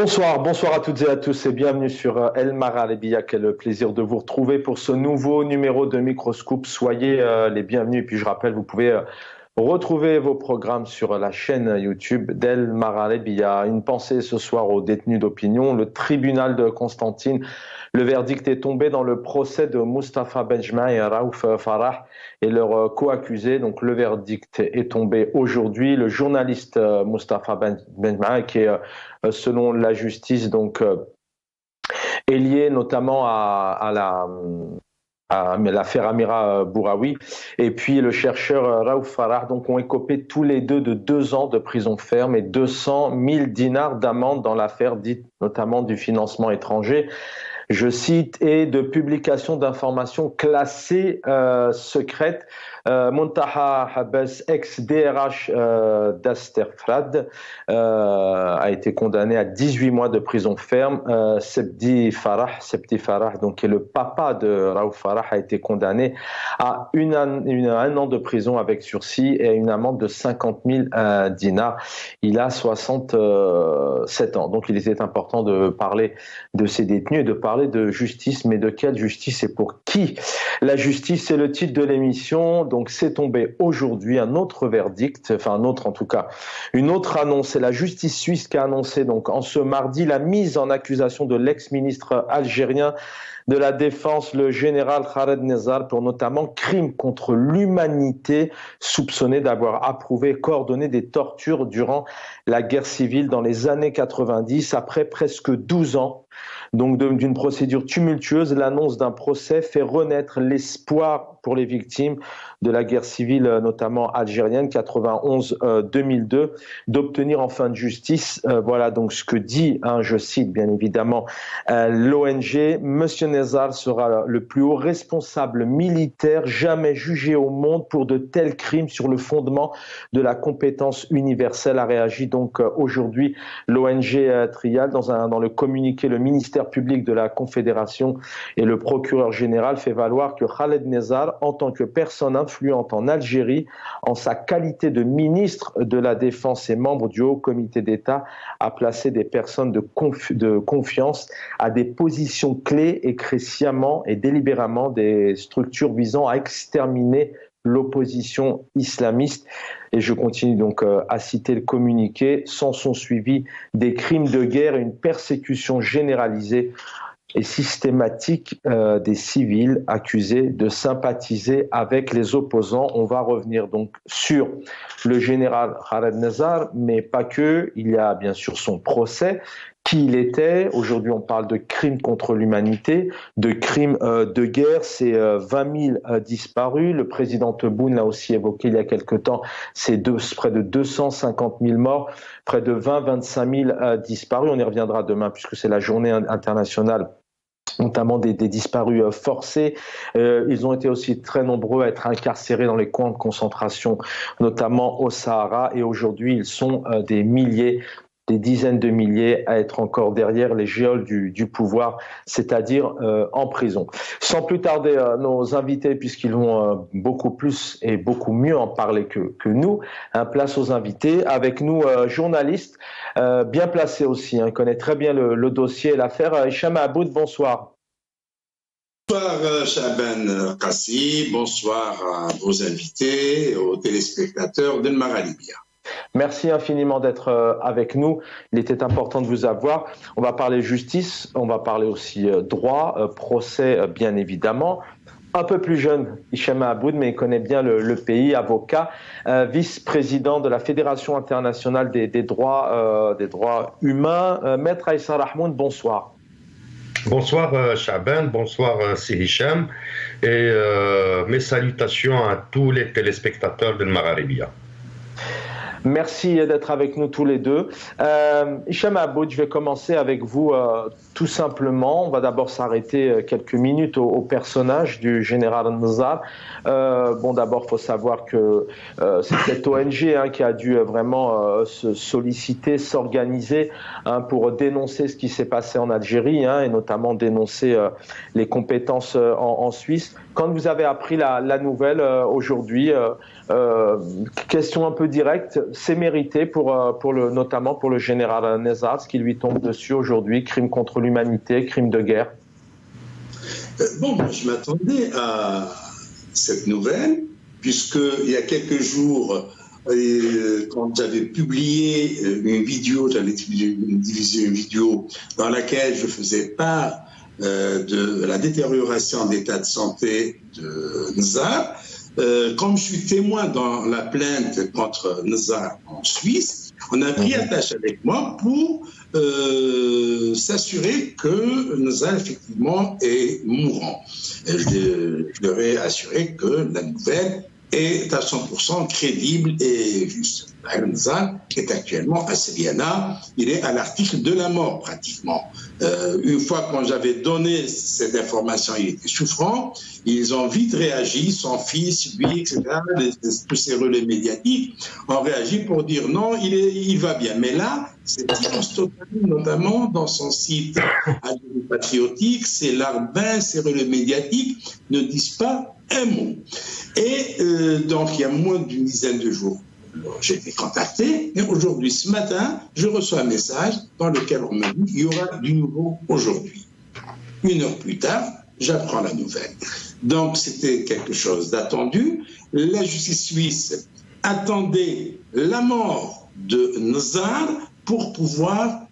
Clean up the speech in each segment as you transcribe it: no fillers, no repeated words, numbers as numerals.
Bonsoir à toutes et à tous et bienvenue sur El Maralebia. Quel plaisir de vous retrouver pour ce nouveau numéro de Microscope. Soyez les bienvenus et puis je rappelle, vous pouvez retrouver vos programmes sur la chaîne YouTube d'El Maralebia. Une pensée ce soir aux détenus d'opinion. Le tribunal de Constantine, le verdict est tombé dans le procès de Mustapha Benjma et Raouf Farah et leurs co-accusés. Donc le verdict est tombé aujourd'hui. Le journaliste Mustapha Benjma, qui est selon la justice est lié notamment à l'affaire Amira Bouraoui, et puis le chercheur Raouf Farah, donc ont écopé tous les deux de 2 ans de prison ferme et 200 000 dinars d'amende dans l'affaire dite notamment du financement étranger. Je cite, et de publication d'informations classées secrètes. Montaha Habas, ex-DRH d'Asterfrad, a été condamné à 18 mois de prison ferme. Septi Farah, donc, qui est le papa de Raouf Farah, a été condamné à un an de prison avec sursis et à une amende de 50 000 dinars. Il a 67 ans. Donc il était important de parler de ces détenus et de parler de justice, mais de quelle justice et pour qui? La justice, c'est le titre de l'émission. Donc c'est tombé aujourd'hui un autre verdict, une autre annonce. C'est la justice suisse qui a annoncé donc en ce mardi la mise en accusation de l'ex-ministre algérien de la Défense, le général Khaled Nezzar, pour notamment crimes contre l'humanité, soupçonné d'avoir approuvé et coordonné des tortures durant la guerre civile dans les années 90, après presque 12 ans. Donc d'une procédure tumultueuse, l'annonce d'un procès fait renaître l'espoir pour les victimes de la guerre civile, notamment algérienne, 91-2002, d'obtenir enfin de justice. Voilà donc ce que dit, je cite bien évidemment, l'ONG. Monsieur Nezzar sera le plus haut responsable militaire jamais jugé au monde pour de tels crimes sur le fondement de la compétence universelle, a réagi donc aujourd'hui l'ONG Trial dans le communiqué. Le ministère public de la Confédération et le procureur général fait valoir que Khaled Nezzar, en tant que personne influente en Algérie, en sa qualité de ministre de la Défense et membre du Haut Comité d'État, a placé des personnes de confiance à des positions clés et crée sciemment et délibérément des structures visant à exterminer l'opposition islamiste. Et je continue donc à citer le communiqué. S'en sont suivis des crimes de guerre et une persécution généralisée et systématique des civils accusés de sympathiser avec les opposants. On va revenir donc sur le général Khaled Nezzar, mais pas que. Il y a bien sûr son procès, qui il était. Aujourd'hui, on parle de crimes contre l'humanité, de crimes de guerre. C'est 20 000 disparus. Le président Tebboune l'a aussi évoqué il y a quelque temps. C'est près de 250 000 morts, près de 25 000 disparus. On y reviendra demain puisque c'est la journée internationale, notamment des disparus forcés. Ils ont été aussi très nombreux à être incarcérés dans les camps de concentration, notamment au Sahara. Et aujourd'hui, ils sont des milliers, des dizaines de milliers à être encore derrière les geôles du pouvoir, c'est-à-dire en prison. Sans plus tarder, nos invités, puisqu'ils vont beaucoup plus et beaucoup mieux en parler que nous, place aux invités. Avec nous, journaliste, bien placé aussi, connaît très bien le dossier et l'affaire. Hicham Aboud, bonsoir. Bonsoir Chaban Kassi, bonsoir à vos invités, aux téléspectateurs d'El Maralebia. Merci infiniment d'être avec nous. Il était important de vous avoir. On va parler justice, on va parler aussi droit, procès bien évidemment. Un peu plus jeune, Hicham Aboud, mais il connaît bien le pays, avocat, vice-président de la Fédération internationale des droits humains. Maître Aïssa Rahmoun, bonsoir. Bonsoir Chaban, bonsoir Si Hicham, et mes salutations à tous les téléspectateurs d'El Maralebia. Merci d'être avec nous tous les deux. Hicham Aboud, je vais commencer avec vous tout simplement, on va d'abord s'arrêter quelques minutes au personnage du général Nzar. Bon, d'abord, il faut savoir que c'est cette ONG qui a dû vraiment se solliciter, s'organiser pour dénoncer ce qui s'est passé en Algérie et notamment dénoncer les compétences en Suisse. Quand vous avez appris la nouvelle aujourd'hui, question un peu directe, c'est mérité notamment pour le général Nzar, ce qui lui tombe dessus aujourd'hui, crime contre l'humanité, crime de guerre. Bon, moi, je m'attendais à cette nouvelle, puisqu'il y a quelques jours, quand j'avais publié une vidéo, j'avais divisé une vidéo dans laquelle je faisais part de la détérioration d'état de santé de Nzar. Comme je suis témoin dans la plainte contre Nzar en Suisse, on a pris attache avec moi pour s'assurer que Nzar effectivement est mourant. Et je leur ai assuré que la nouvelle est à 100% crédible et juste. Nzar est actuellement à Seliana, il est à l'article de la mort pratiquement. Une fois quand j'avais donné cette information, il était souffrant, ils ont vite réagi, son fils, lui, etc., tous ces relais médiatiques ont réagi pour dire non, il va bien. Mais là, c'est notamment dans son site patriotique, c'est Larbin, ces relais médiatiques ne disent pas un mot. Et donc, il y a moins d'une dizaine de jours, j'ai été contacté, et aujourd'hui, ce matin, je reçois un message dans lequel on me dit qu'il y aura du nouveau aujourd'hui. Une heure plus tard, j'apprends la nouvelle. Donc, c'était quelque chose d'attendu. La justice suisse attendait la mort de Nzar pour pouvoir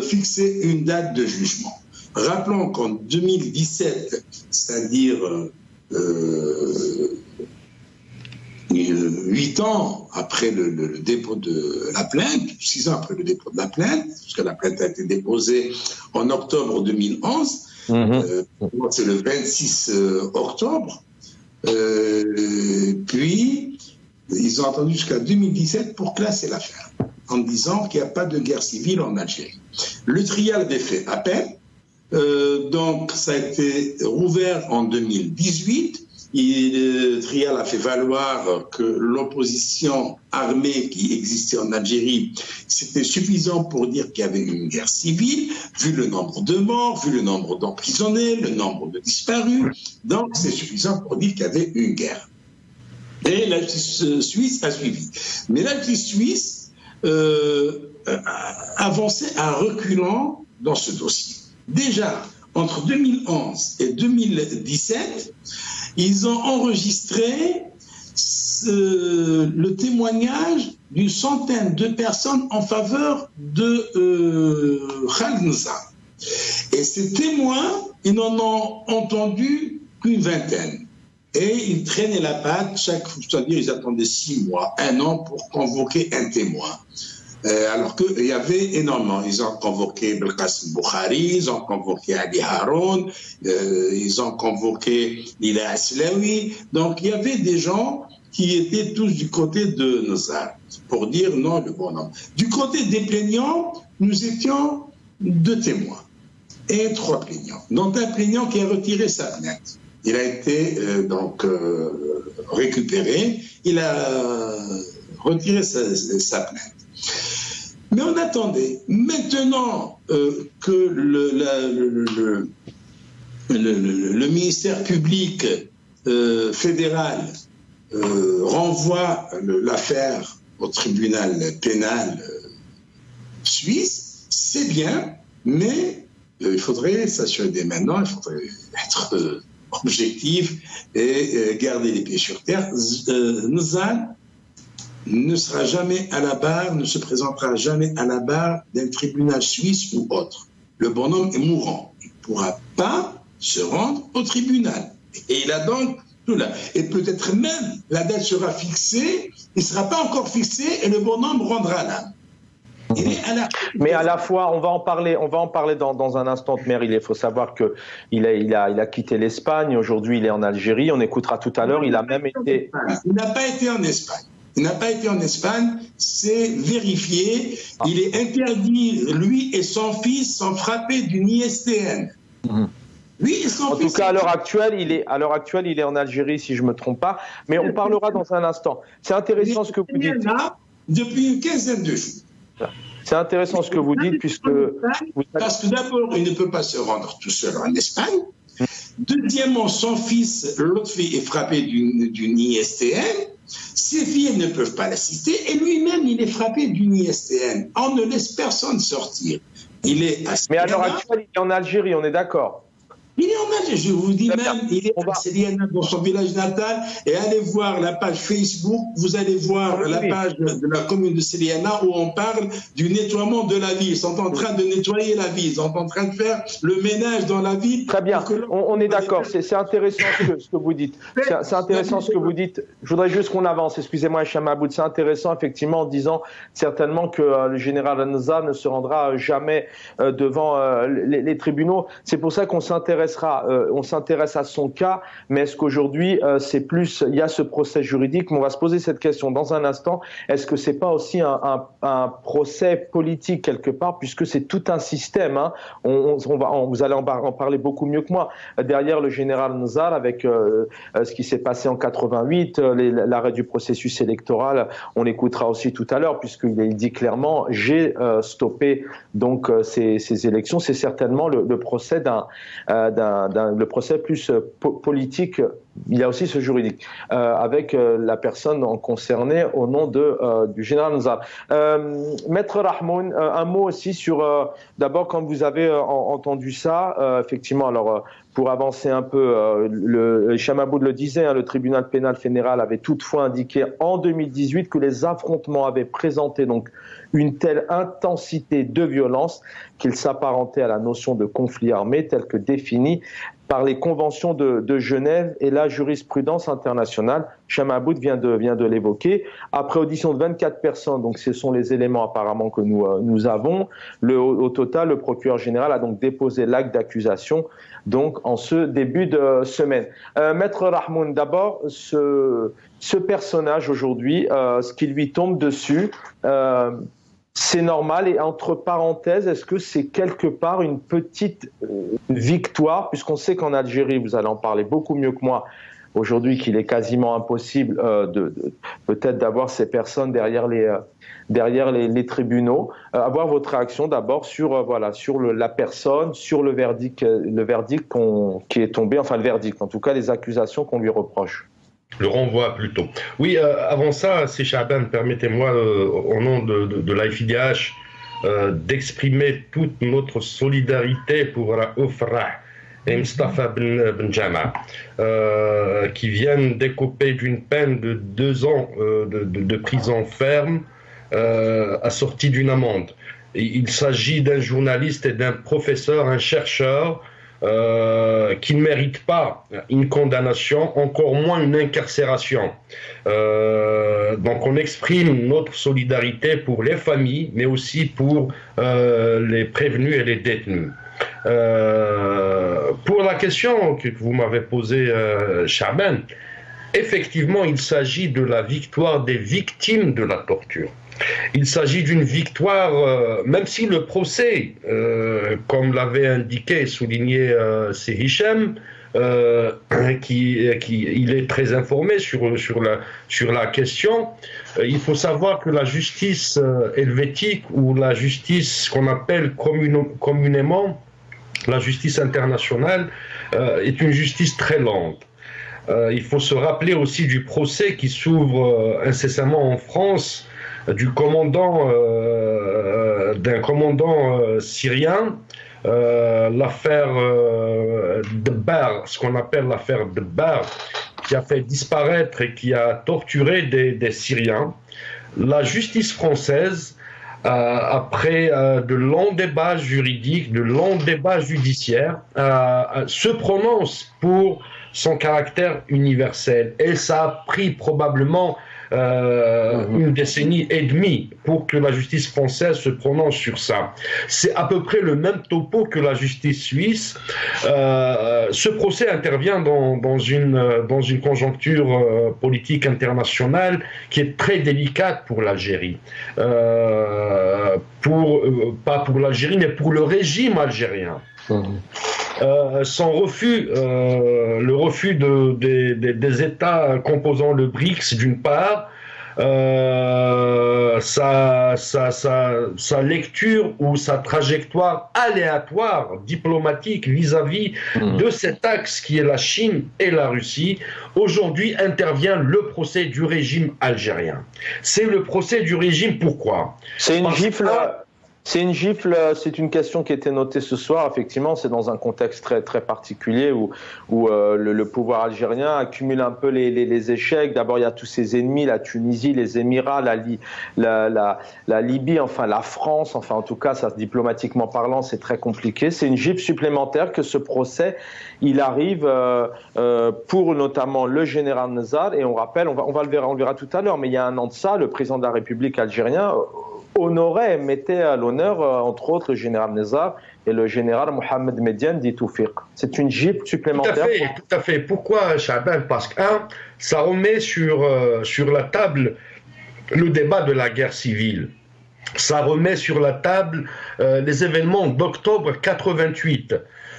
fixer une date de jugement. Rappelons qu'en 2017, c'est-à-dire 8 ans après le dépôt de la plainte, 6 ans après le dépôt de la plainte, puisque la plainte a été déposée en octobre 2011, c'est le 26 octobre, puis ils ont attendu jusqu'à 2017 pour classer l'affaire, en disant qu'il n'y a pas de guerre civile en Algérie. Le trial avait fait appel, donc ça a été rouvert en 2018. Le trial a fait valoir que l'opposition armée qui existait en Algérie, c'était suffisant pour dire qu'il y avait une guerre civile, vu le nombre de morts, vu le nombre d'emprisonnés, le nombre de disparus. Donc, c'est suffisant pour dire qu'il y avait une guerre. Et la justice suisse a suivi. Mais la justice suisse avançait à reculant dans ce dossier. Déjà, entre 2011 et 2017, ils ont enregistré le témoignage d'une centaine de personnes en faveur de Khaled Nzar. Et ces témoins, ils n'en ont entendu qu'une vingtaine. Et ils traînaient la patte, c'est-à-dire ils attendaient 6 mois, 1 an pour convoquer un témoin. Alors qu'il y avait énormément. Ils ont convoqué Belkacem Boukhari, ils ont convoqué Ali Haroun, ils ont convoqué Lila Aslaoui. Donc il y avait des gens qui étaient tous du côté de Nzar, pour dire non, le bon nombre. Du côté des plaignants, nous étions 2 témoins et 3 plaignants. Donc un plaignant qui a retiré sa plainte. Il a été récupéré, il a retiré sa plainte. Mais on attendait. Maintenant que le ministère public fédéral renvoie l'affaire au tribunal pénal suisse, c'est bien, mais il faudrait s'assurer dès maintenant, il faudrait être objectif et garder les pieds sur terre. Nzar ne sera jamais à la barre, ne se présentera jamais à la barre d'un tribunal suisse ou autre. Le bonhomme est mourant. Il ne pourra pas se rendre au tribunal. Et il a donc tout là. Et peut-être même la date sera fixée, il ne sera pas encore fixé et le bonhomme rendra l'âme. Mais à la fois, on va en parler dans un instant, Mère. Il faut savoir que il a quitté l'Espagne. Aujourd'hui, il est en Algérie. On écoutera tout à l'heure. Il a même été. Il n'a pas été en Espagne. Il n'a pas été en Espagne, c'est vérifié. Il est interdit, lui et son fils sont frappés d'une ISTN. Lui et son en fils. tout cas, à l'heure actuelle, il est en Algérie, si je ne me trompe pas. Mais on parlera dans un instant. C'est intéressant ce que vous dites. Là, depuis une quinzaine de jours. C'est intéressant ce que vous dites, puisque... Parce que d'abord, il ne peut pas se rendre tout seul en Espagne. Deuxièmement, son fils, Lotfi, est frappé d'une ISTN. Ses filles ne peuvent pas l'assister. Et lui-même, il est frappé d'une ISTN. On ne laisse personne sortir. Il est à Mais à l'heure actuelle, il est en Algérie, on est d'accord. Il est en Algérie, je vous dis même, il est à Céliana, dans son village natal, et allez voir la page Facebook, vous allez voir la page de la commune de Céliana où on parle du nettoiement de la ville. Ils sont en train de nettoyer la ville, ils sont en train de faire le ménage dans la ville. Très bien, on est d'accord, c'est intéressant ce que vous dites. C'est intéressant ce que vous dites. Je voudrais juste qu'on avance, excusez-moi Hicham Mahmoud, c'est intéressant effectivement en disant certainement que le général Al-Nza ne se rendra jamais devant les tribunaux. C'est pour ça qu'on s'intéresse à son cas, mais est-ce qu'aujourd'hui, il y a ce procès juridique, mais on va se poser cette question dans un instant, est-ce que c'est pas aussi un procès politique quelque part, puisque c'est tout un système, hein. Vous allez en parler beaucoup mieux que moi, derrière le général Nzar, avec ce qui s'est passé en 88, l'arrêt du processus électoral, on l'écoutera aussi tout à l'heure, puisqu'il dit clairement, j'ai stoppé donc ces élections, c'est certainement le procès le procès plus politique, il y a aussi ce juridique, avec la personne concernée au nom du général Nzar. Maître Rahmoun, un mot aussi sur, d'abord quand vous avez entendu ça, effectivement, alors pour avancer un peu, Hicham Mahmoud le disait, hein, le tribunal pénal fédéral avait toutefois indiqué en 2018 que les affrontements avaient présenté donc une telle intensité de violence qu'il s'apparentait à la notion de conflit armé telle que définie par les conventions de Genève et la jurisprudence internationale. Hicham Mahmoud vient de l'évoquer. Après audition de 24 personnes, donc ce sont les éléments apparemment que nous avons, au total, le procureur général a donc déposé l'acte d'accusation donc en ce début de semaine. Maître Rahmoun, d'abord, ce personnage aujourd'hui, ce qui lui tombe dessus, c'est normal, et entre parenthèses, est-ce que c'est quelque part une petite victoire, puisqu'on sait qu'en Algérie, vous allez en parler beaucoup mieux que moi aujourd'hui, qu'il est quasiment impossible peut-être d'avoir ces personnes derrière les tribunaux. Avoir votre réaction d'abord sur la personne, sur le verdict qui est tombé, enfin le verdict, en tout cas les accusations qu'on lui reproche. Le renvoi plutôt. Oui, avant ça, c'est Chaban, permettez-moi au nom de l'IFIDH d'exprimer toute notre solidarité pour Raouf Rah et Mustafa Ben Jama, qui viennent d'écoper d'une peine de 2 ans de prison ferme assortie d'une amende. Il s'agit d'un journaliste et d'un professeur, un chercheur, qui ne méritent pas une condamnation, encore moins une incarcération. Donc on exprime notre solidarité pour les familles, mais aussi pour les prévenus et les détenus. Pour la question que vous m'avez posée, Chaban, effectivement, il s'agit de la victoire des victimes de la torture. Il s'agit d'une victoire, même si le procès, comme l'avait indiqué et souligné Hicham, il est très informé sur la question. Il faut savoir que la justice helvétique, ou la justice qu'on appelle communément la justice internationale, est une justice très lente. Il faut se rappeler aussi du procès qui s'ouvre incessamment en France d'un commandant syrien, l'affaire Debbar, ce qu'on appelle l'affaire Debbar, qui a fait disparaître et qui a torturé des Syriens. La justice française, après de longs débats juridiques, de longs débats judiciaires, se prononce pour son caractère universel. Et ça a pris probablement une décennie et demie pour que la justice française se prononce sur ça. C'est à peu près le même topo que la justice suisse, Ce procès intervient dans une conjoncture politique internationale qui est très délicate pour l'Algérie. Pas pour l'Algérie, mais pour le régime algérien. Son refus, le refus des États composant le BRICS d'une part, sa lecture ou sa trajectoire aléatoire diplomatique vis-à-vis de cet axe qui est la Chine et la Russie. Aujourd'hui intervient le procès du régime algérien. C'est le procès du régime, pourquoi ? C'est une gifle. C'est une gifle, c'est une question qui était notée ce soir. Effectivement, c'est dans un contexte très, très particulier où le pouvoir algérien accumule un peu les échecs. D'abord, il y a tous ses ennemis, la Tunisie, les Émirats, la Libye, enfin la France. Enfin, en tout cas, ça, diplomatiquement parlant, c'est très compliqué. C'est une gifle supplémentaire que ce procès, il arrive pour notamment le général Nezzar. Et on rappelle, on le verra tout à l'heure, mais il y a un an de ça, le président de la République algérien honorait, mettait à l'honneur, entre autres, le général Nezzar et le général Mohamed Mediane dit Toufiq. C'est une gifle supplémentaire. Tout à fait. Pourquoi, Chaban ? Parce que, ça remet sur la table le débat de la guerre civile. Ça remet sur la table les événements d'octobre 88.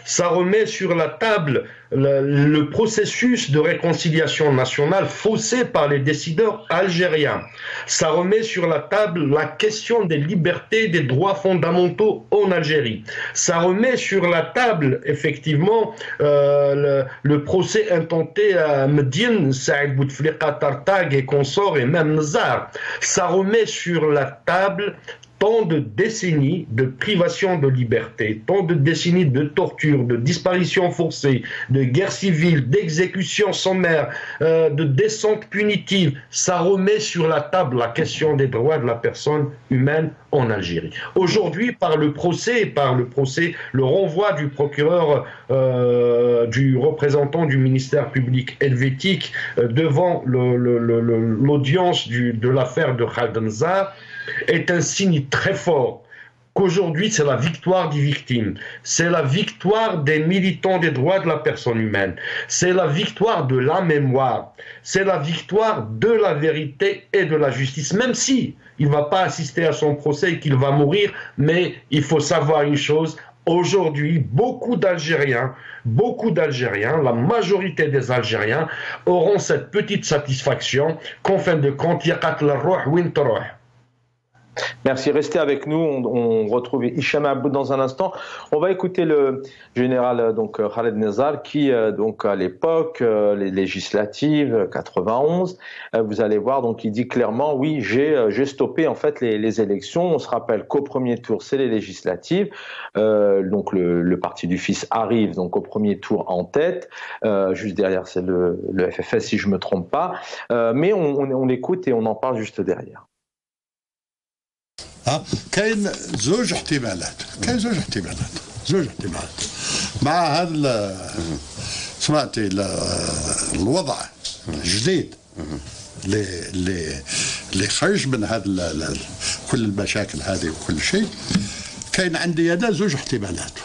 Ça remet sur la table le processus de réconciliation nationale faussé par les décideurs algériens. Ça remet sur la table la question des libertés, des droits fondamentaux en Algérie. Ça remet sur la table, effectivement, le procès intenté à Medine, Saïd Bouteflika Tartag et consorts, et même Nezzar. Ça remet sur la table tant de décennies de privation de liberté, tant de décennies de torture, de disparitions forcées, de guerre civile, d'exécutions sommaires, de descente punitive. Ça remet sur la table la question des droits de la personne humaine en Algérie. Aujourd'hui, par le procès, le renvoi du procureur, du représentant du ministère public helvétique devant l'audience de l'affaire de Khaled Nezzar, est un signe très fort qu'aujourd'hui c'est la victoire des victimes, c'est la victoire des militants des droits de la personne humaine, c'est la victoire de la mémoire, c'est la victoire de la vérité et de la justice, même si il ne va pas assister à son procès et qu'il va mourir, mais il faut savoir une chose. Aujourd'hui, beaucoup d'Algériens, la majorité des Algériens auront cette petite satisfaction qu'en fin de compte, yaqat al-ruh win taruh. Merci, restez avec nous, on retrouve Hicham Aboud dans un instant. On va écouter le général Khaled Nezzar qui donc à l'époque les législatives 91, vous allez voir, donc il dit clairement oui, j'ai stoppé en fait les élections. On se rappelle qu'au premier tour c'est les législatives, donc le parti du fils arrive donc au premier tour en tête, juste derrière c'est le FFS si je me trompe pas, mais on l'écoute et on en parle juste derrière. كاين زوج احتمالات مع هذا سمعتي الوضع الجديد اللي خرج من هذا كل المشاكل هذه وكل شيء. كاين عندي انا زوج احتمالات.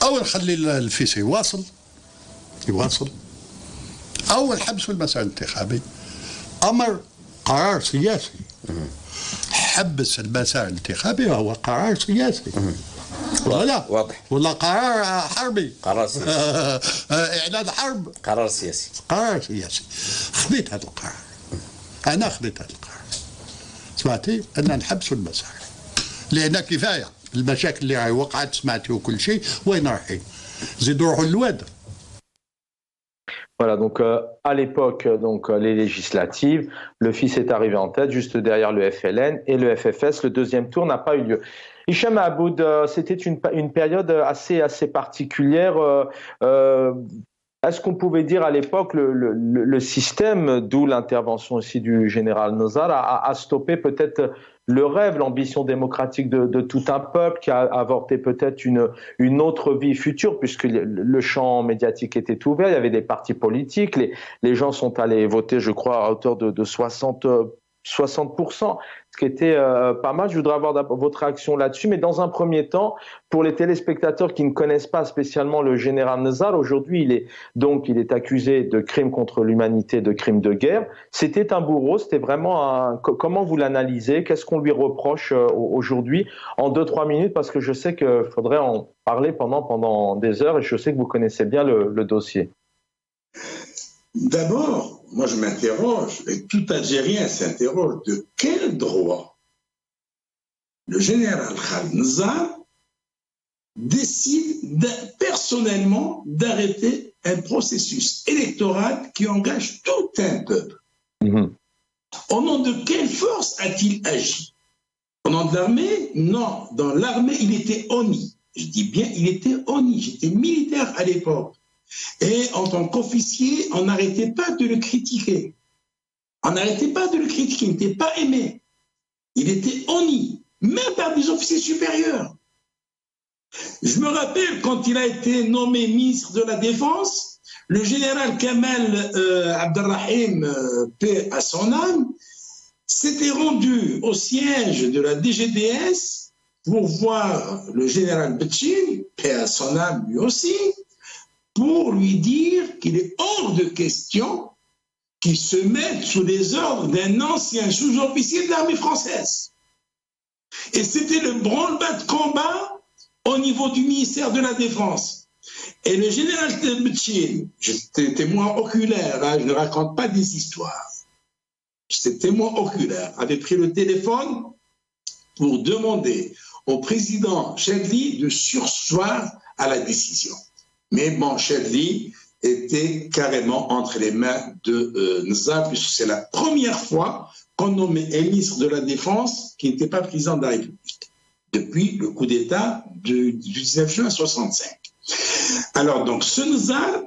اول خلي الفيس يواصل اول حبس المسار الانتخابي امر قرار سياسي. حبس المسار الانتخابي وهو قرار سياسي ولا واضح ولا قرار حربي قرار سياسي اعلان حرب قرار سياسي خذيت هذا القرار انا سمعتي ان نحبسوا المسار لان كفايه المشاكل اللي راهي وقعت سمعتي وكل شيء وين رايحين زيدوا روحوا للواد. Voilà, donc à l'époque, donc les législatives, le fils est arrivé en tête, juste derrière le FLN et le FFS. Le deuxième tour n'a pas eu lieu. Hicham Aboud, c'était une période assez particulière. Est-ce qu'on pouvait dire à l'époque le système, d'où l'intervention aussi du général Nezzar, a stoppé peut-être le rêve, l'ambition démocratique de tout un peuple, qui a avorté peut-être une autre vie future, puisque le champ médiatique était ouvert, il y avait des partis politiques, les gens sont allés voter, je crois, à hauteur de 60 60%, ce qui était pas mal. Je voudrais avoir votre réaction là-dessus. Mais dans un premier temps, pour les téléspectateurs qui ne connaissent pas spécialement le général Nzar, aujourd'hui, il est accusé de crimes contre l'humanité, de crimes de guerre. C'était un bourreau, c'était vraiment un... Comment vous l'analysez? Qu'est-ce qu'on lui reproche aujourd'hui? En 2-3 minutes, parce que je sais qu'il faudrait en parler pendant des heures et je sais que vous connaissez bien le dossier. D'abord, moi je m'interroge, et tout Algérien s'interroge, de quel droit le général Khaled Nzar décide personnellement d'arrêter un processus électoral qui engage tout un peuple. Au nom de quelle force a-t-il agi? Au nom de l'armée? Non, dans l'armée il était ONI. Je dis bien il était ONI, j'étais militaire à l'époque. Et en tant qu'officier, on n'arrêtait pas de le critiquer. On n'arrêtait pas de le critiquer, il n'était pas aimé. Il était honni, même par des officiers supérieurs. Je me rappelle quand il a été nommé ministre de la Défense, le général Kamal Abdelrahim, paix à son âme, s'était rendu au siège de la DGDS pour voir le général Betchine, paix à son âme lui aussi, pour lui dire qu'il est hors de question qu'il se mette sous les ordres d'un ancien sous-officier de l'armée française. Et c'était le branle-bas de combat au niveau du ministère de la Défense. Et le général Betchine, j'étais témoin oculaire, hein, je ne raconte pas des histoires, j'étais témoin oculaire, avait pris le téléphone pour demander au président Chadli de surseoir à la décision. Mais bon, Chadli était carrément entre les mains de Nzar, puisque c'est la première fois qu'on nommait un ministre de la Défense qui n'était pas président de la République, depuis le coup d'État du 19 juin 1965. Alors donc, ce Nzar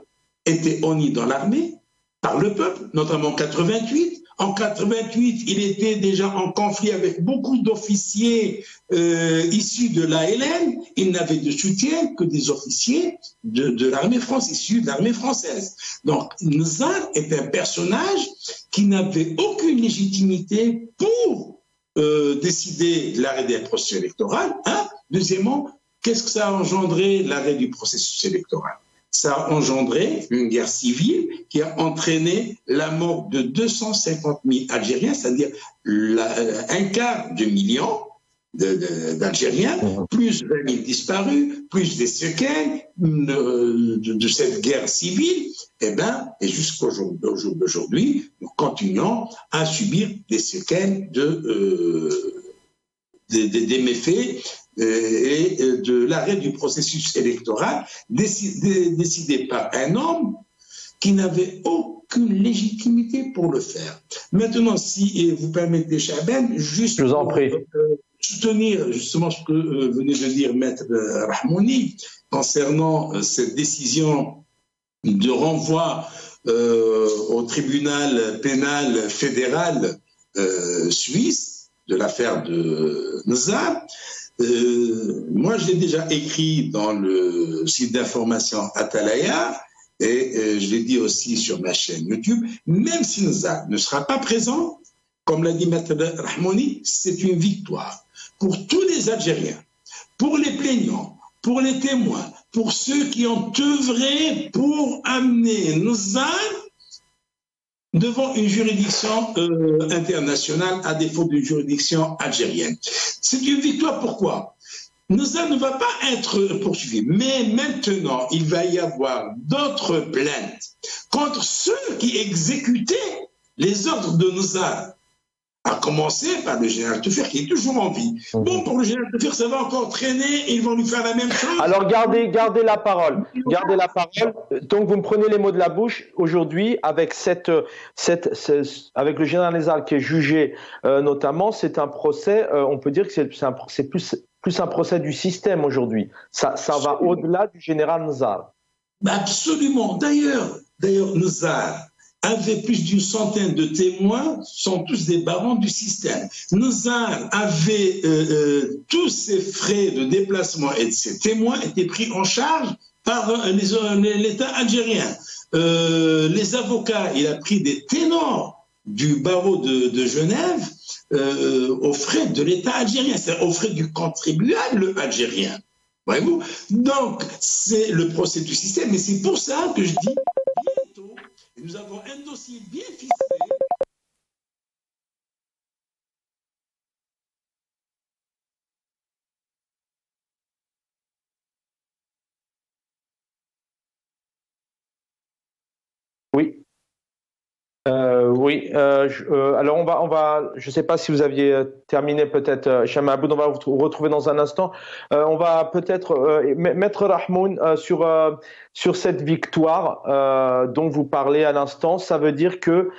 était honni dans l'armée par le peuple, notamment en 88. En 88, il était déjà en conflit avec beaucoup d'officiers issus de l'ALN. Il n'avait de soutien que des officiers de l'armée française, issus de l'armée française. Donc, Nzar est un personnage qui n'avait aucune légitimité pour décider de l'arrêt des processus électoraux. Hein? Deuxièmement, qu'est-ce que ça a engendré, l'arrêt du processus électoral? Ça a engendré une guerre civile qui a entraîné la mort de 250 000 Algériens, c'est-à-dire un quart de million d'Algériens, plus 20 000 disparus, plus des séquelles de cette guerre civile. Et jusqu'au jour d'aujourd'hui, nous continuons à subir des séquelles des méfaits et de l'arrêt du processus électoral décidé par un homme qui n'avait aucune légitimité pour le faire. Maintenant, si vous permettez, Chaben, juste je vous en prie. Soutenir justement ce que venait de dire Maître Rahmouni concernant cette décision de renvoi au tribunal pénal fédéral suisse de l'affaire de Nzar. Moi, je l'ai déjà écrit dans le site d'information Atalaya et je l'ai dit aussi sur ma chaîne YouTube. Même si Nzar ne sera pas présent, comme l'a dit Maître Rahmouni, c'est une victoire pour tous les Algériens, pour les plaignants, pour les témoins, pour ceux qui ont œuvré pour amener Nzar devant une juridiction internationale à défaut d'une juridiction algérienne. C'est une victoire, pourquoi? Nzar ne va pas être poursuivi, mais maintenant, il va y avoir d'autres plaintes contre ceux qui exécutaient les ordres de Nzar, à commencer par le général Teffer qui est toujours en vie. Bon, pour le général Teffer, ça va encore traîner, ils vont lui faire la même chose. Alors gardez la parole. Gardez la parole. Donc vous me prenez les mots de la bouche. Aujourd'hui, avec avec le général Nzar qui est jugé notamment, c'est un procès, on peut dire que c'est plus un procès du système aujourd'hui. Ça va au-delà du général Nzar. Absolument. D'ailleurs, Nzar avait plus d'une centaine de témoins, sont tous des barons du système. Nzar avait tous ses frais de déplacement et de ses témoins étaient pris en charge par l'État algérien. Les avocats, il a pris des ténors du barreau de Genève aux frais de l'État algérien, c'est-à-dire aux frais du contribuable algérien. Voyez-vous? Donc, c'est le procès du système, et c'est pour ça que je dis bientôt, nous avons un dossier bien ficelé. Oui. Alors je ne sais pas si vous aviez terminé peut-être, Cham Aboud, on va vous retrouver dans un instant. On va peut-être mettre Rahmoun sur cette victoire dont vous parlez à l'instant. Ça veut dire que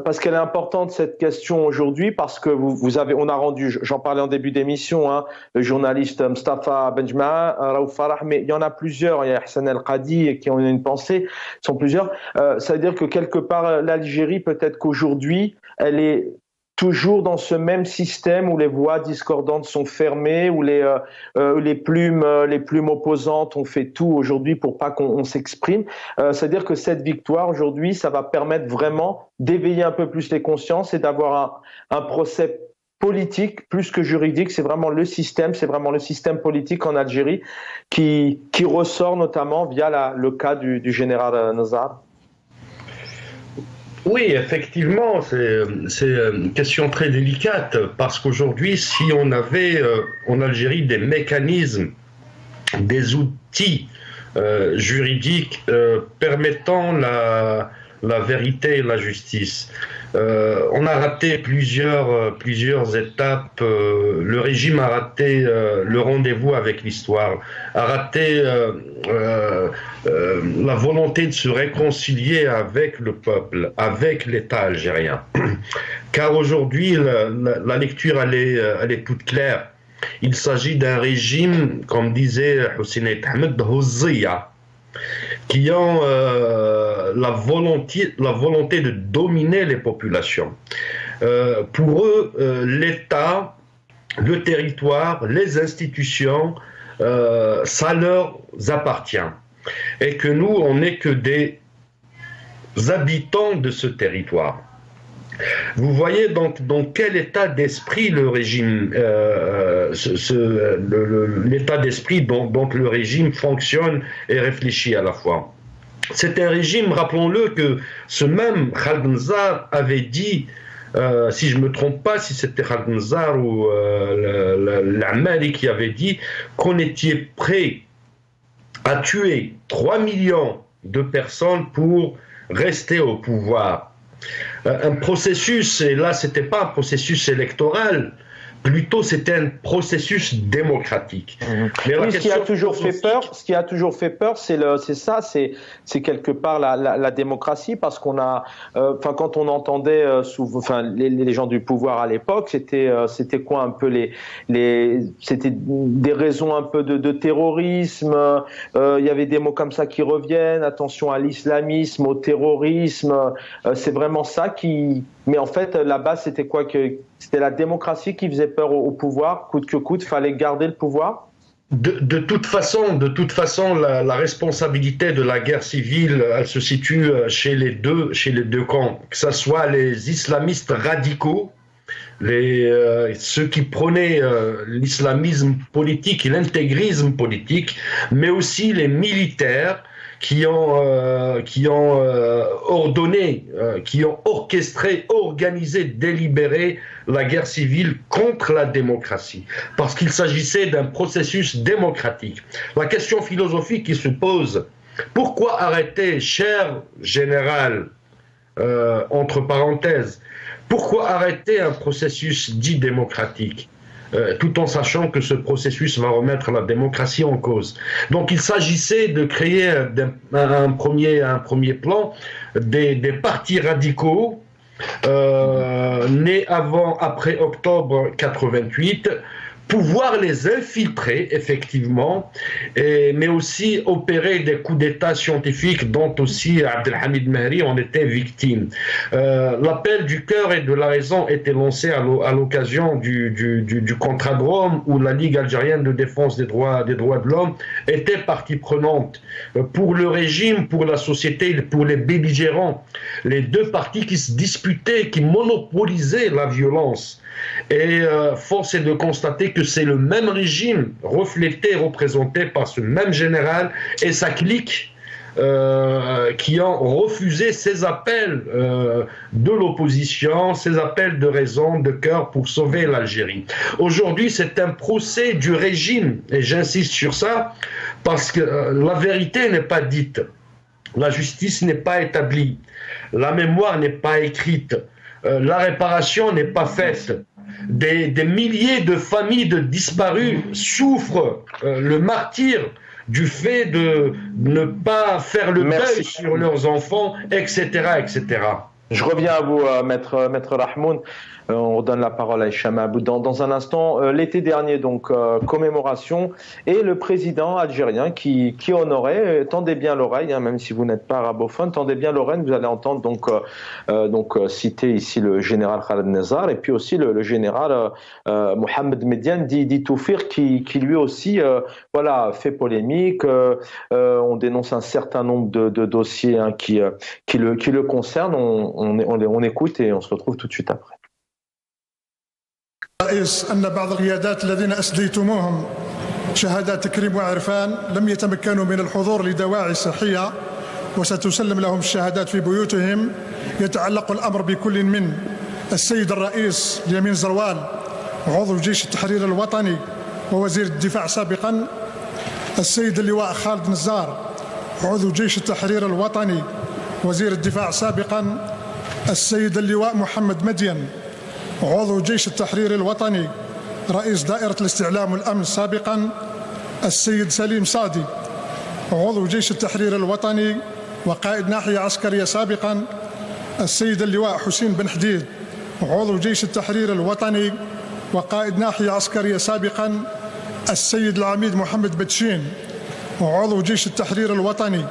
parce qu'elle est importante cette question aujourd'hui, parce que on a rendu, j'en parlais en début d'émission, hein, le journaliste Mustafa Benjma, Raouf Farah, mais il y en a plusieurs. Il y a Hassan El Qadi qui ont une pensée. Ils sont plusieurs. Ça veut dire que quelque part l'Algérie, peut-être qu'aujourd'hui, elle est toujours dans ce même système où les voix discordantes sont fermées, où les plumes opposantes ont fait tout aujourd'hui pour pas qu'on s'exprime. C'est-à-dire que cette victoire aujourd'hui, ça va permettre vraiment d'éveiller un peu plus les consciences et d'avoir un procès politique plus que juridique. C'est vraiment le système politique en Algérie qui ressort notamment via le cas du général Nazar. Oui, effectivement, c'est une question très délicate parce qu'aujourd'hui, si on avait en Algérie des mécanismes, des outils juridiques permettant la vérité et la justice, on a raté plusieurs étapes. Le régime a raté le rendez-vous avec l'histoire, a raté la volonté de se réconcilier avec le peuple, avec l'État algérien. Car aujourd'hui, la lecture elle est toute claire. Il s'agit d'un régime, comme disait Hussein Ahmed, Houziya, qui ont la volonté de dominer les populations. Pour eux, l'État, le territoire, les institutions, ça leur appartient. Et que nous, on n'est que des habitants de ce territoire. Vous voyez donc dans quel état d'esprit le régime, l'état d'esprit dont le régime fonctionne et réfléchit à la fois. C'est un régime, rappelons-le, que ce même Khaled Nazar avait dit, si je ne me trompe pas, si c'était Khaled Nazar ou l'Amali qui avait dit qu'on était prêt à tuer 3 millions de personnes pour rester au pouvoir. Un processus, et là c'était pas un processus électoral, plutôt c'était un processus démocratique. Mais oui, ce qui a toujours fait peur, c'est quelque part la démocratie, parce qu'on a, quand on entendait les gens du pouvoir à l'époque, c'était quoi un peu c'était des raisons un peu de terrorisme. Il y avait des mots comme ça qui reviennent, attention à l'islamisme, au terrorisme. C'est vraiment ça qui. Mais en fait, là-bas, c'était quoi c'était la démocratie qui faisait peur au pouvoir, coûte que coûte, fallait garder le pouvoir. De toute façon, la responsabilité de la guerre civile, elle se situe chez les deux camps, que ce soit les islamistes radicaux, ceux qui prônaient l'islamisme politique et l'intégrisme politique, mais aussi les militaires qui ont ordonné, qui ont orchestré, organisé, délibéré la guerre civile contre la démocratie, parce qu'il s'agissait d'un processus démocratique. La question philosophique qui se pose, pourquoi arrêter, cher général, entre parenthèses, pourquoi arrêter un processus dit démocratique, tout en sachant que ce processus va remettre la démocratie en cause. Donc il s'agissait de créer un premier plan des partis radicaux nés après octobre 88 pouvoir les infiltrer, effectivement, mais aussi opérer des coups d'État scientifiques dont aussi Abdelhamid Mehri en était victime. L'appel du cœur et de la raison était lancé à l'occasion du contrat de Rome, où la Ligue algérienne de défense des droits de l'homme était partie prenante. Pour le régime, pour la société, pour les belligérants, les deux parties qui se disputaient, qui monopolisaient la violence. Et force est de constater que c'est le même régime reflété, représenté par ce même général et sa clique qui ont refusé ces appels de l'opposition, ces appels de raison, de cœur pour sauver l'Algérie. Aujourd'hui, c'est un procès du régime, et j'insiste sur ça, parce que la vérité n'est pas dite, la justice n'est pas établie, la mémoire n'est pas écrite, la réparation n'est pas faite. Des milliers de familles de disparus souffrent le martyre du fait de ne pas faire le deuil sur leurs enfants, etc., etc. Je reviens à vous, Maître Rahmoun. On redonne la parole à Hicham Aboud dans un instant. L'été dernier, donc, commémoration, et le président algérien qui honorait, tendez bien l'oreille, hein, même si vous n'êtes pas arabophone, tendez bien l'oreille, vous allez entendre donc citer ici le général Khaled Nazar, et puis aussi le général Mohamed Mediane dit Toufir, qui lui aussi voilà, fait polémique. On dénonce un certain nombre de dossiers hein, qui le concernent. On écoute et on se retrouve tout de suite après. رئيس أن بعض القيادات الذين أسديتموهم شهادات تكريم وعرفان لم يتمكنوا من الحضور لدواعي صحية وستسلم لهم الشهادات في بيوتهم. يتعلق الأمر بكل من السيد الرئيس اليمين زروال عضو جيش التحرير الوطني ووزير الدفاع سابقا، السيد اللواء خالد نزار عضو جيش التحرير الوطني وزير الدفاع سابقا، السيد اللواء محمد مدين عضو جيش التحرير الوطني رئيس دائرة الاستعلام والأمن سابقا، السيد سليم صادي عضو جيش التحرير الوطني وقائد ناحية عسكرية سابقا، السيد اللواء حسين بن حديد عضو جيش التحرير الوطني وقائد ناحية عسكرية سابقا، السيد العميد محمد بتشين عضو جيش التحرير الوطني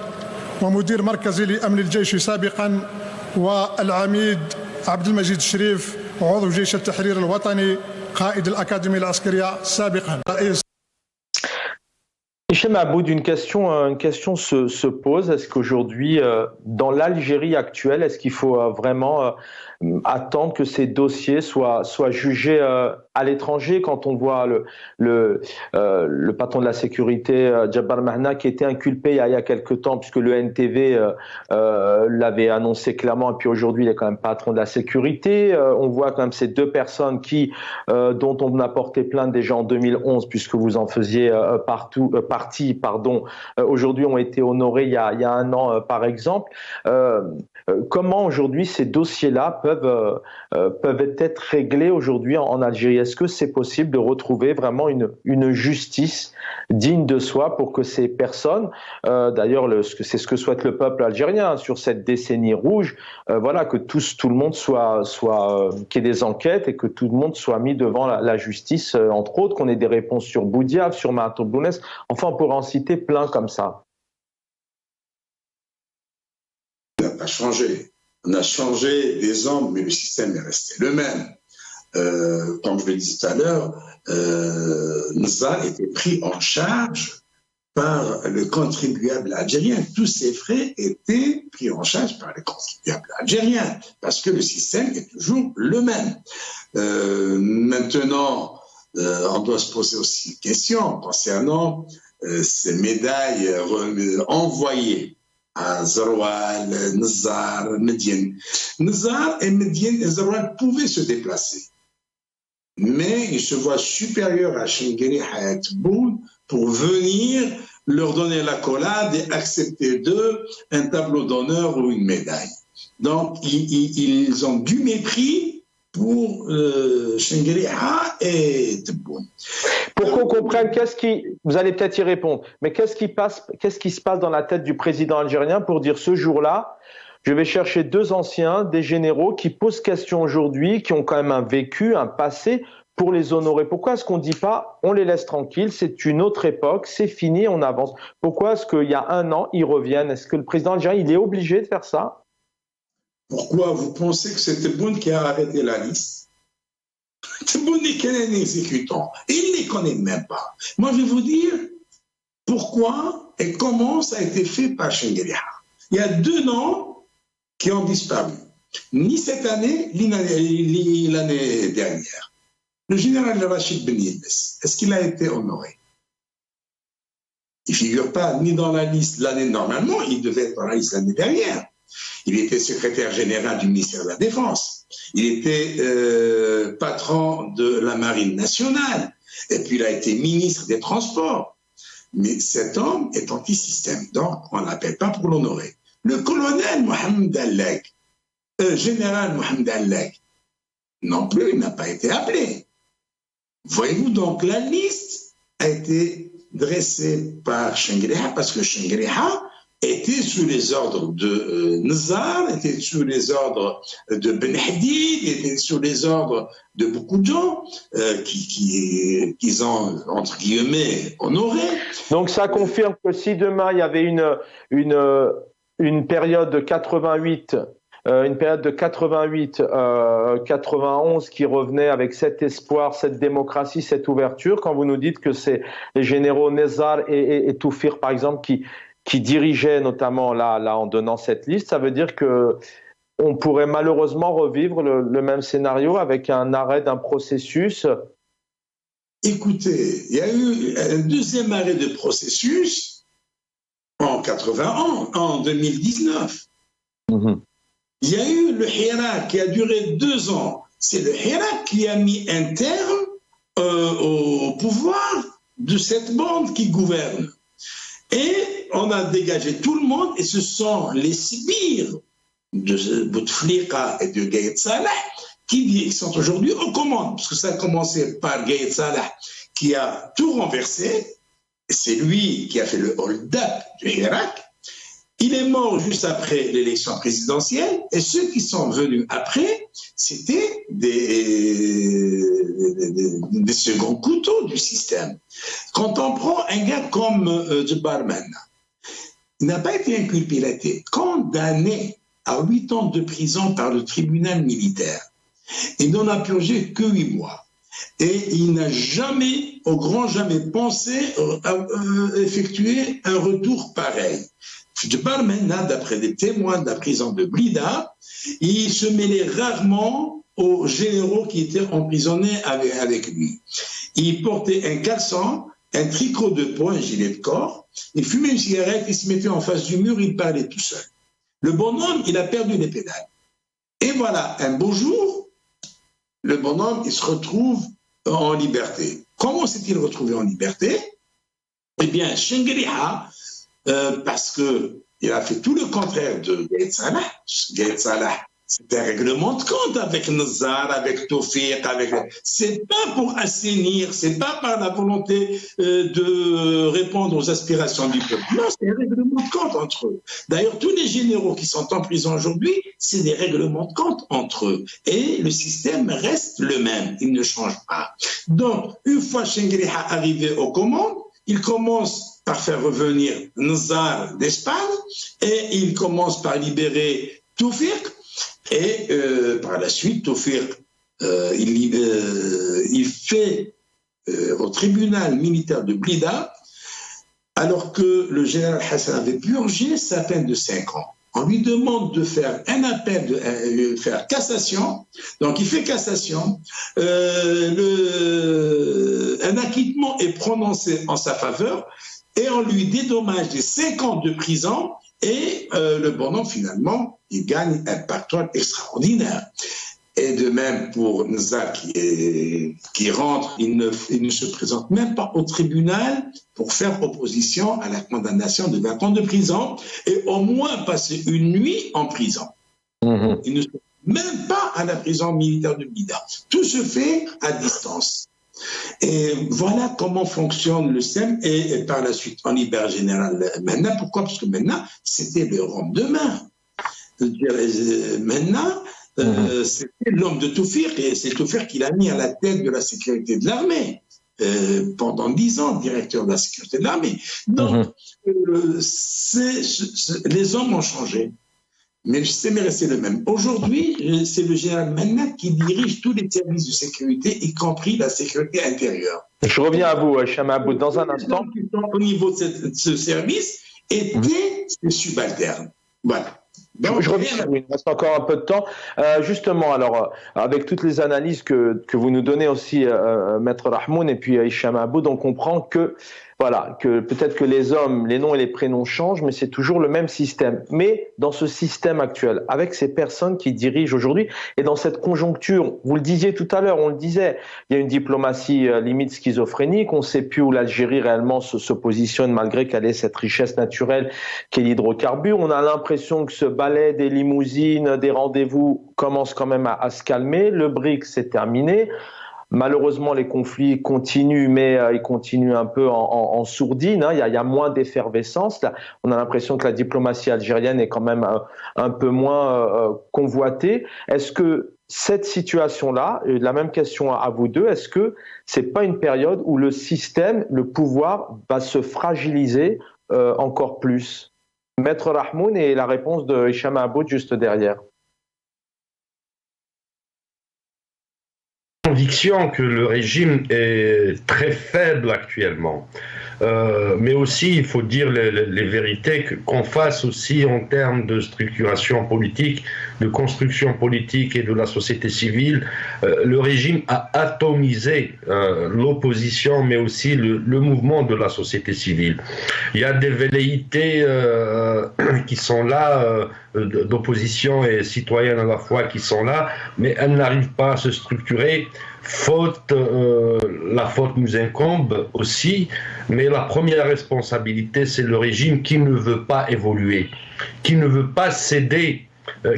ومدير مركزي لأمن الجيش سابقا، والعميد عبد المجيد الشريف عضو جيش التحرير الوطني قائد الأكاديمية العسكرية سابقا. Hicham Aboud, une question se pose. Est-ce qu'aujourd'hui, dans l'Algérie actuelle, est-ce qu'il faut vraiment attendre que ces dossiers soient jugés à l'étranger? Quand on voit le patron de la sécurité, Djabbar Mahna, qui était inculpé il y a quelques temps, puisque le NTV l'avait annoncé clairement, et puis aujourd'hui il est quand même patron de la sécurité. On voit quand même ces deux personnes dont on a porté plainte déjà en 2011, puisque vous en faisiez partie, aujourd'hui ont été honorés il y a un an par exemple. Comment aujourd'hui ces dossiers-là peuvent être réglés aujourd'hui en Algérie? Est-ce que c'est possible de retrouver vraiment une justice digne de soi pour que ces personnes, d'ailleurs c'est ce que souhaite le peuple algérien sur cette décennie rouge, voilà, que tout le monde soit qu'il y ait des enquêtes et que tout le monde soit mis devant la justice, entre autres, qu'on ait des réponses sur Boudiaf, sur Mahatou Bounès, enfin on pourrait en citer plein comme ça. On n'a pas changé. On a changé les hommes, mais le système est resté le même. Comme je le disais tout à l'heure, Nzar était pris en charge par le contribuable algérien. Tous ces frais étaient pris en charge par le contribuable algérien, parce que le système est toujours le même. Maintenant, on doit se poser aussi une question concernant ces médailles envoyées à Zeroual, Nzar, Mediane. Nzar et Mediane et Zeroual pouvaient se déplacer, mais ils se voient supérieurs à Chengeli Hayat Boun pour venir leur donner l'accolade et accepter d'eux un tableau d'honneur ou une médaille. Donc, ils ont du mépris pour Chengeli et Tebboune. Pour qu'on comprenne, vous allez peut-être y répondre, mais qu'est-ce qui se passe dans la tête du président algérien pour dire ce jour-là, je vais chercher deux anciens, des généraux qui posent question aujourd'hui, qui ont quand même un vécu, un passé. pour les honorer? Pourquoi est-ce qu'on ne dit pas on les laisse tranquilles, c'est une autre époque, c'est fini, on avance? Pourquoi est-ce qu'il y a un an, ils reviennent? Est-ce que le président algérien, il est obligé de faire ça? Pourquoi vous pensez que c'est Tebboune qui a arrêté la liste? Tebboune n'est qu'un exécutant. Il ne les connaît même pas. Moi, je vais vous dire pourquoi et comment ça a été fait par Chengueria. Il y a 2 noms qui ont disparu. Ni cette année, ni l'année dernière. Le général Rachid Ben Yilbes, est-ce qu'il a été honoré? Il ne figure pas ni dans la liste l'année normalement, il devait être dans la liste l'année dernière. Il était secrétaire général du ministère de la Défense. Il était patron de la Marine nationale. Et puis il a été ministre des Transports. Mais cet homme est anti-système, donc on ne l'appelle pas pour l'honorer. Le colonel Mohamed Allek, général Mohamed Allek, non plus, il n'a pas été appelé. Voyez-vous, donc la liste a été dressée par Chengueria parce que Chengueria était sous les ordres de Nzar, était sous les ordres de Ben Hadid, était sous les ordres de beaucoup de gens qui ont, entre guillemets, honoré. Donc ça confirme que si demain il y avait une période de 88, une période de 88-91 qui revenait avec cet espoir, cette démocratie, cette ouverture, quand vous nous dites que c'est les généraux Nezar et Toufir, par exemple, qui dirigeaient notamment là en donnant cette liste, ça veut dire que on pourrait malheureusement revivre le même scénario avec un arrêt d'un processus. Écoutez, il y a eu un deuxième arrêt de processus en 2019. Mm-hmm. Il y a eu le Hirak qui a duré 2 ans. C'est le Hirak qui a mis un terme au pouvoir de cette bande qui gouverne. Et on a dégagé tout le monde, et ce sont les sbires de Bouteflika et de Gaïd Salah qui sont aujourd'hui aux commandes, parce que ça a commencé par Gaïd Salah qui a tout renversé. C'est lui qui a fait le hold-up du Hirak. Il est mort juste après l'élection présidentielle, et ceux qui sont venus après, c'était des seconds couteaux du système. Quand on prend un gars comme Djebar Menna, il n'a pas été inculpé, il a été condamné à 8 ans de prison par le tribunal militaire. Il n'en a purgé que 8 mois. Et il n'a jamais, au grand jamais, pensé à effectuer un retour pareil. Djebar Menna, d'après des témoins de la prison de Blida, il se mêlait rarement aux généraux qui étaient emprisonnés avec lui. Il portait un caleçon, un tricot de peau, un gilet de corps, il fumait une cigarette, il se mettait en face du mur, il parlait tout seul. Le bonhomme, il a perdu les pédales. Et voilà, un beau jour, le bonhomme, il se retrouve en liberté. Comment s'est-il retrouvé en liberté? Eh bien, Chengueria, parce qu'il a fait tout le contraire de Gaïd Salah. Gaïd Salah, c'était un règlement de compte avec Nzar, avec Toufir, c'est pas pour assainir, c'est pas par la volonté de répondre aux aspirations du peuple. Non, c'est un règlement de compte entre eux. D'ailleurs, tous les généraux qui sont en prison aujourd'hui, c'est des règlements de compte entre eux. Et le système reste le même, il ne change pas. Donc, une fois Chengueria arrivé aux commandes, il commence par faire revenir Nzar d'Espagne et il commence par libérer Toufir. Et par la suite, Toufir, il fait au tribunal militaire de Blida, alors que le général Hassan avait purgé sa peine de 5 ans. On lui demande de faire un appel, de faire cassation. Donc il fait cassation. Un acquittement est prononcé en sa faveur et on lui dédommage des 5 ans de prison. Et le bonhomme, finalement, il gagne un pactole extraordinaire. Et de même pour Nzar qui rentre, il ne se présente même pas au tribunal pour faire opposition à la condamnation de 20 ans de prison et au moins passer une nuit en prison. Mmh. Il ne se même pas à la prison militaire de Blida. Tout se fait à distance. Et voilà comment fonctionne le système. Et par la suite, on libère général Menna. Pourquoi? Parce que Menna, c'était le Rome demain. Menna, c'était l'homme de Toufik, et c'est Toufik qui l'a mis à la tête de la sécurité de l'armée. Pendant 10 ans, directeur de la sécurité de l'armée. Donc, les hommes ont changé, mais le système est resté le même. Aujourd'hui, c'est le général Menat qui dirige tous les services de sécurité, y compris la sécurité intérieure. Je reviens à vous, Hicham Aboud, dans un instant. Au niveau de ce service, étaient subalternes. Voilà. Donc, je reviens, il me reste encore un peu de temps. Justement, alors, avec toutes les analyses que vous nous donnez aussi, Maître Rahmoun et puis Hicham Aboud, on comprend que, voilà, que peut-être que les hommes, les noms et les prénoms changent, mais c'est toujours le même système. Mais dans ce système actuel, avec ces personnes qui dirigent aujourd'hui, et dans cette conjoncture, vous le disiez tout à l'heure, on le disait, il y a une diplomatie limite schizophrénique, on ne sait plus où l'Algérie réellement se positionne malgré qu'elle ait cette richesse naturelle qu'est l'hydrocarbure. On a l'impression que ce balai des limousines, des rendez-vous commence quand même à se calmer. Le BRICS, c'est terminé. Malheureusement, les conflits continuent, mais ils continuent un peu en sourdine. Hein. Il y a moins d'effervescence. Là, on a l'impression que la diplomatie algérienne est quand même un peu moins convoitée. Est-ce que cette situation-là, et la même question à vous deux, est-ce que c'est pas une période où le système, le pouvoir, va se fragiliser encore plus? Maître Rahmoun et la réponse de Hicham Aboud juste derrière. Conviction que le régime est très faible actuellement. Mais aussi, il faut dire les vérités, qu'on fasse aussi en termes de structuration politique, de construction politique et de la société civile, le régime a atomisé l'opposition, mais aussi le mouvement de la société civile. Il y a des velléités qui sont là, d'opposition et citoyenne à la fois qui sont là, mais elles n'arrivent pas à se structurer. La faute nous incombe aussi, mais la première responsabilité, c'est le régime qui ne veut pas évoluer, qui ne veut pas céder,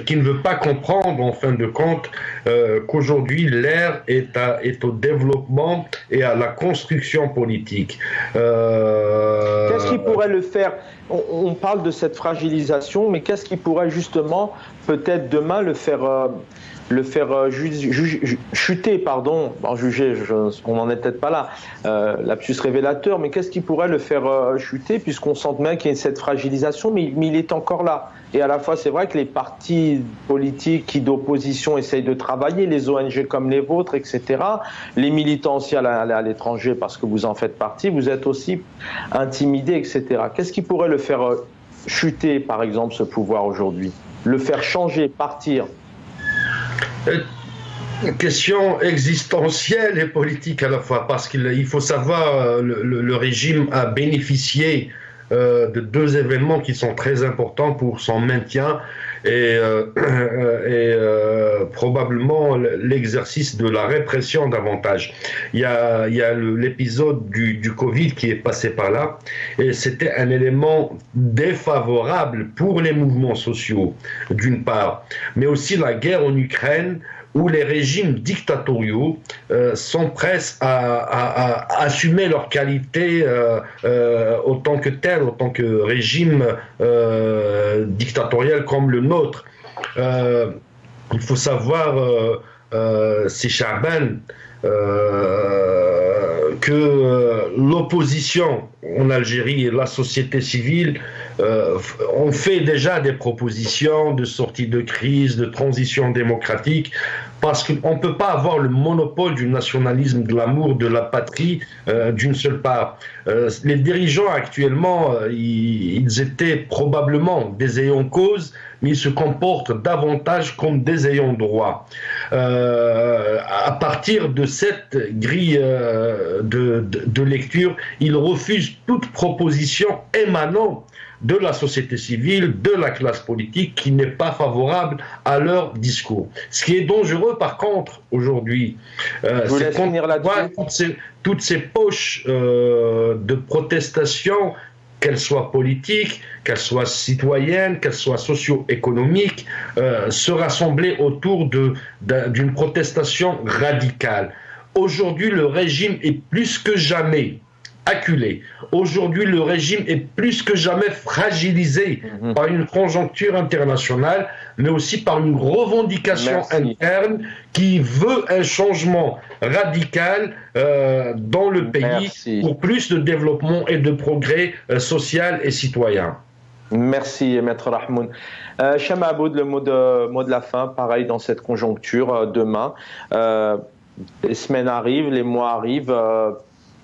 qui ne veut pas comprendre, en fin de compte, qu'aujourd'hui, l'ère est au développement et à la construction politique. Qu'est-ce qui pourrait le faire? On parle de cette fragilisation, mais qu'est-ce qui pourrait justement, peut-être demain, le faire chuter, pardon, juger, on n'en est peut-être pas là, lapsus révélateur, mais qu'est-ce qui pourrait le faire chuter, puisqu'on sent bien qu'il y a cette fragilisation, mais il est encore là. Et à la fois, c'est vrai que les partis politiques qui d'opposition essayent de travailler, les ONG comme les vôtres, etc., les militants aussi à l'étranger, parce que vous en faites partie, vous êtes aussi intimidés, etc. Qu'est-ce qui pourrait le faire chuter, par exemple, ce pouvoir aujourd'hui? Le faire changer, partir? Question existentielle et politique à la fois, parce qu'il faut savoir, le régime a bénéficié de deux événements qui sont très importants pour son maintien et probablement l'exercice de la répression davantage. Il y a l'épisode du Covid qui est passé par là, et c'était un élément défavorable pour les mouvements sociaux, d'une part, mais aussi la guerre en Ukraine, où les régimes dictatoriaux sont prêts à assumer leur qualité autant que tel, autant que régime dictatorial comme le nôtre. Il faut savoir, c'est Chaban, que l'opposition en Algérie et la société civile ont fait déjà des propositions de sortie de crise, de transition démocratique, parce qu'on ne peut pas avoir le monopole du nationalisme, de l'amour de la patrie d'une seule part. Les dirigeants actuellement, ils étaient probablement des ayants cause, mais ils se comportent davantage comme des ayants droit. À partir de cette grille de lecture, ils refusent toute proposition émanant de la société civile, de la classe politique qui n'est pas favorable à leur discours. Ce qui est dangereux par contre aujourd'hui, c'est qu'on voit toutes ces poches de protestation, qu'elles soient politiques, qu'elles soient citoyennes, qu'elles soient socio-économiques, se rassembler autour d'une protestation radicale. Aujourd'hui, le régime est plus que jamais acculé. Aujourd'hui, le régime est plus que jamais fragilisé par une conjoncture internationale, mais aussi par une revendication interne qui veut un changement radical dans le pays pour plus de développement et de progrès social et citoyen. Merci, Maître Rahmoun. Chama Aboud, le mot de la fin, pareil dans cette conjoncture, demain. Les semaines arrivent, les mois arrivent,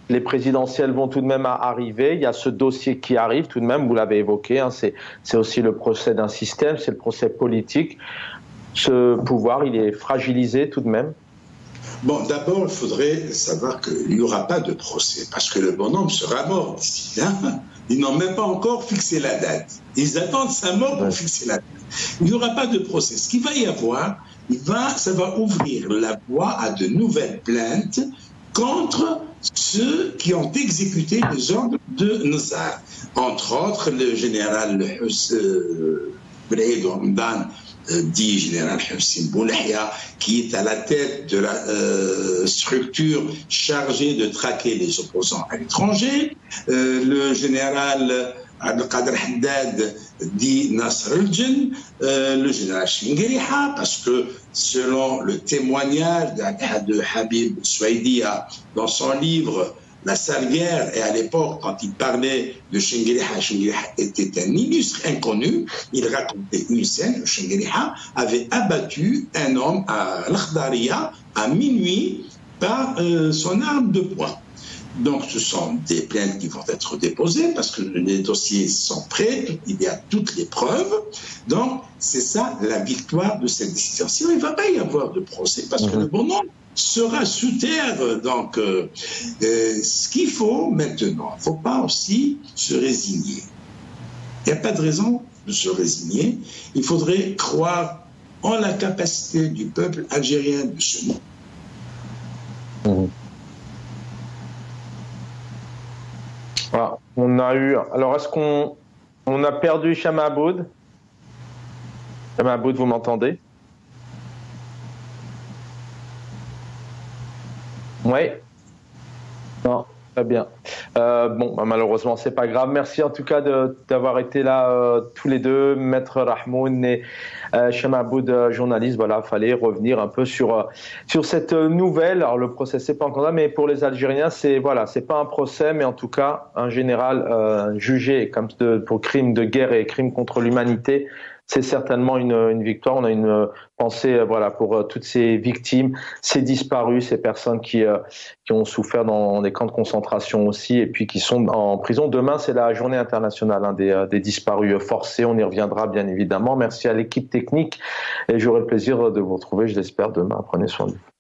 les présidentielles vont tout de même arriver. Il y a ce dossier qui arrive tout de même, vous l'avez évoqué, hein, c'est aussi le procès d'un système, c'est le procès politique. Ce pouvoir, il est fragilisé tout de même. Bon, d'abord, il faudrait savoir qu'il n'y aura pas de procès, parce que le bonhomme sera mort d'ici là. Ils n'ont même pas encore fixé la date. Ils attendent sa mort pour fixer la date. Il n'y aura pas de procès. Ce qu'il va y avoir, ça va ouvrir la voie à de nouvelles plaintes contre ceux qui ont exécuté les ordres de Nzar. Entre autres, le général Brahid Ramadan, dit général Hussein Boulahia, qui est à la tête de la structure chargée de traquer les opposants à l'étranger, le général Abdelkader Haddad dit Nasr al-Jinn, le général Chingriha, parce que selon le témoignage de Habib Souaidia dans son livre La Salguère, et à l'époque, quand il parlait de Chingriha, Chingriha était un illustre inconnu, il racontait une scène, Chingriha avait abattu un homme à l'Akhdariya à minuit par son arme de poing. Donc, ce sont des plaintes qui vont être déposées parce que les dossiers sont prêts, il y a toutes les preuves. Donc, c'est ça la victoire de cette décision. Sinon, il ne va pas y avoir de procès parce que le bonhomme sera sous terre. Donc, ce qu'il faut maintenant, il ne faut pas aussi se résigner. Il n'y a pas de raison de se résigner. Il faudrait croire en la capacité du peuple algérien de se mouvoir. Voilà. On a eu. Alors, est-ce qu'on a perdu Chama Aboud? Chama Aboud, vous m'entendez? Oui. Non, très bien. Bon, bah, malheureusement, c'est pas grave. Merci en tout cas d'avoir été là tous les deux, Maître Rahmoun et Chama Aboud, journaliste. Voilà, fallait revenir un peu sur cette nouvelle. Alors le procès c'est pas encore là, mais pour les Algériens, c'est pas un procès, mais en tout cas un général jugé comme pour crimes de guerre et crimes contre l'humanité. C'est certainement une victoire. On a une pensée pour toutes ces victimes, ces disparus, ces personnes qui ont souffert dans des camps de concentration aussi et puis qui sont en prison. Demain, c'est la journée internationale des disparus forcés. On y reviendra bien évidemment. Merci à l'équipe technique et j'aurai le plaisir de vous retrouver, je l'espère, demain. Prenez soin de vous.